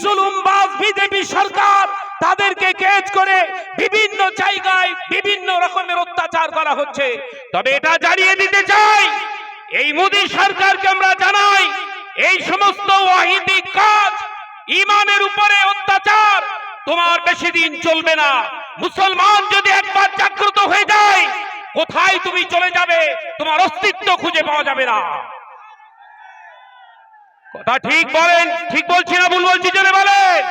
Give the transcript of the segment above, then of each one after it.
জুলুমবাজ BJP সরকার তাদেরকে cage করে বিভিন্ন জায়গায় বিভিন্ন রকমের অত্যাচার করা হচ্ছে। তবে এটা জানিয়ে দিতে চাই, এই মোদী সরকারকে আমরা জানাই, এই সমস্ত ওয়াহিদি কাজ, ইমানের উপরে অত্যাচার তোমার বেশি দিন চলবে না। মুসলমান যদি একবার জাগ্রত হয়ে যায়, কোথায় তুমি চলে যাবে তোমার অস্তিত্ব খুঁজে পাওয়া যাবে না। কথা ঠিক বলেন, ঠিক বলছি না ভুল বলছি? জোরে বলেন।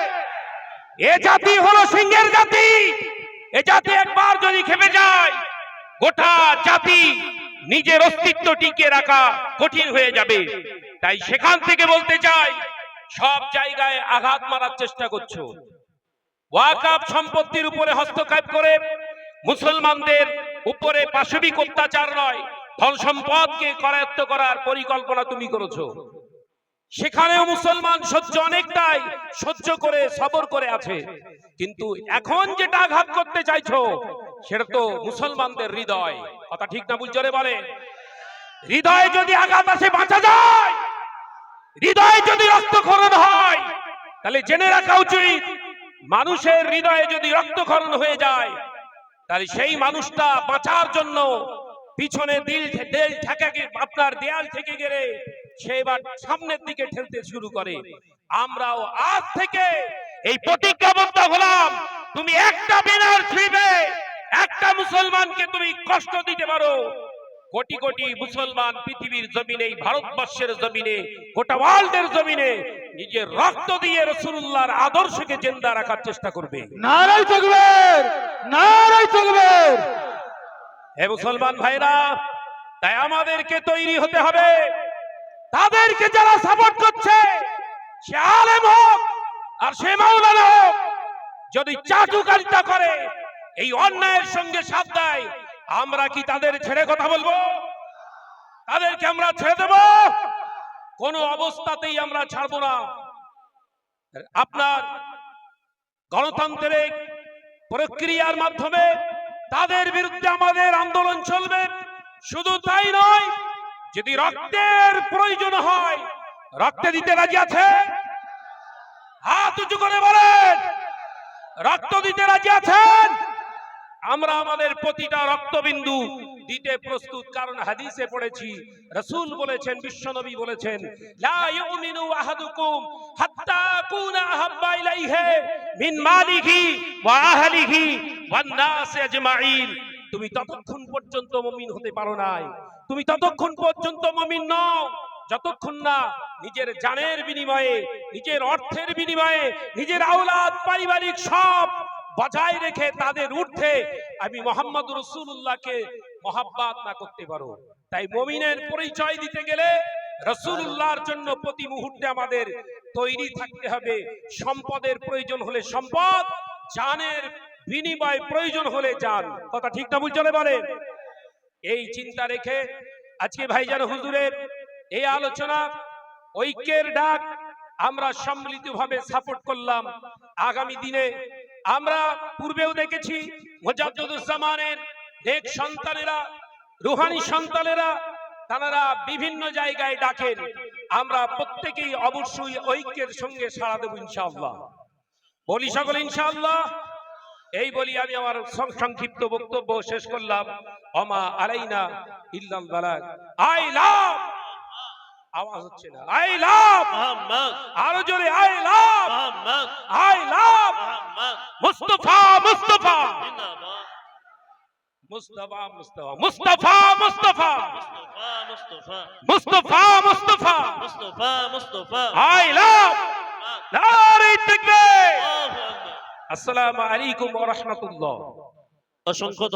এ জাতি হলো সিংহের জাতি। এ জাতি একবার যদি খেপে যায়, গোটা জাতি নিজের অস্তিত্ব টিকিয়ে রাখা কঠিন হয়ে যাবে। তাই সেখান থেকে বলতে চাই, সব জায়গায় আঘাত মারার চেষ্টা করছো। ওয়াকফ সম্পত্তির উপরে হস্তক্ষেপ করে মুসলমানদের উপরে পাশবিক অত্যাচার নয়, ধন সম্পদকে করায়ত্ত করার পরিকল্পনা তুমি করেছো। সেখানেও মুসলমান অনেকটাই সহ্য করে সবর করে আছে। কিন্তু এখন যেটা আঘাত করতে চাইছো সেটা তো মুসলমানদের হৃদয়। কথা ঠিক না ভুল? জোরে বলে। হৃদয়ে যদি আঘাত আসে বাঁচা যায়, হৃদয়ে যদি রক্তক্ষরণ হয়, তাহলে জেনে রাখা উচিত, মানুষের হৃদয়ে যদি রক্তক্ষরণ হয়ে যায়, তাহলে সেই মানুষটা বাঁচার জন্য পিছনে আপনার দেয়াল থেকে গেলে সে এবার সামনের দিকে ঠেলতে শুরু করে। আমরাও আজ থেকে এই প্রতিজ্ঞাবদ্ধ হলাম, তুমি একটা ব্যানার ছিঁড়বে, একটা মুসলমানকে তুমি কষ্ট দিতে পারো, কোটি কোটি মুসলমান পৃথিবীর জমিনে, ভারতবর্ষের জমিনে, গোটা ওয়ার্ল্ডের জমিনে নিজের রক্ত দিয়ে রাসূলুল্লাহর আদর্শকে জিন্দা রাখার চেষ্টা করবে। নারায়ে তাকবীর, নারায়ে তাকবীর। হে মুসলমান ভাইরা, তাই আমাদেরকে তৈরি হতে হবে। তাদেরকে যারা সাপোর্ট করছে, সে আলেম হোক আর সে মাওলানা হোক, যদি চাটুকারিতা করে, এই অন্যায়ের সঙ্গে সাথ দেয়, আমরা কি তাদের ছেড়ে কথা বলবো? তাদেরকে আমরা ছেড়ে দেব? কোন অবস্থাতেই আমরা ছাড়বো না। আপনার গণতান্ত্রিক প্রক্রিয়ার মাধ্যমে তাদের বিরুদ্ধে আমাদের আন্দোলন চলবে। শুধু তাই নয়, যদি রক্তের প্রয়োজন হয়, রক্ত দিতে রাজি আছে? হাত উঁচু করে বলেন, রক্ত দিতে রাজি আছেন? আমরা আমাদের প্রতিটা রক্তবিন্দু দিতে প্রস্তুত। কারণ হাদিসে পড়েছি, রাসূল বলেছেন, বিশ্বনবী বলেছেন, লা ইউমিনু আহাদুকুম হাত্তা কুনা আহাব্বা ইলাইহি মিন মালিহি ওয়া আহলিহি ওয়ান নাস আজমাইন। তুমি ততক্ষণ পর্যন্ত মুমিন হতে পারো নাই, তুমি ততক্ষণ পর্যন্ত মুমিন নও যতক্ষণ না নিজের জানের বিনিময়ে, নিজের অর্থের বিনিময়ে, নিজের আওলাদ পারিবারিক সব বজায় রেখে তাদের ঊর্ধ্বে আমি মুহাম্মদ রাসূলুল্লাহকে মহব্বত না করতে পারো। তাই মুমিনের পরিচয় দিতে গেলে রাসূলুল্লাহর জন্য প্রতি মুহূর্তে আমাদের তৈরি থাকতে হবে। সম্পদের প্রয়োজন হলে সম্পদ, জানের বিনিময় প্রয়োজন হলে জান। কথা ঠিক না ভুল? চলে বলেন। এই চিন্তা রেখে আজকে ভাইজান হুজুরের এই আলোচনা, ঐক্যের ডাক আমরা সম্মিলিতভাবে সাপোর্ট করলাম। আগামী দিনে আমরা পূর্বেও দেখেছি মুজাদ্দিদুজ্জামানের নেক সন্তানেরা, রুহানি সন্তানেরা, তারা বিভিন্ন জায়গায় ডাকেন। আমরা প্রত্যেকেই অবশ্যই ঐক্যের সঙ্গে সাড়া দেব ইনশাআল্লাহ। বলি সকলে ইনশাআল্লাহ। এই বলি আমি আমার সংক্ষিপ্ত বক্তব্য শেষ করলাম। ওমা আলাইনা ইল্লাল বালাগ। আই লাভ, আওয়াজ হচ্ছে না, আই লাভ মুহাম্মদ, আরো জোরে I love Muhammad, I love Muhammad, Mustafa Mustafa জিন্দাবাদ, মুস্তাফা মুস্তাফা মুস্তাফা মুস্তাফা মুস্তাফা মুস্তাফা মুস্তাফা মুস্তাফা মুস্তাফা আই লাভ। নারে তাকবীর। আসসালামু আলাইকুম ওয়া রাহমাতুল্লাহ। অসংখ্য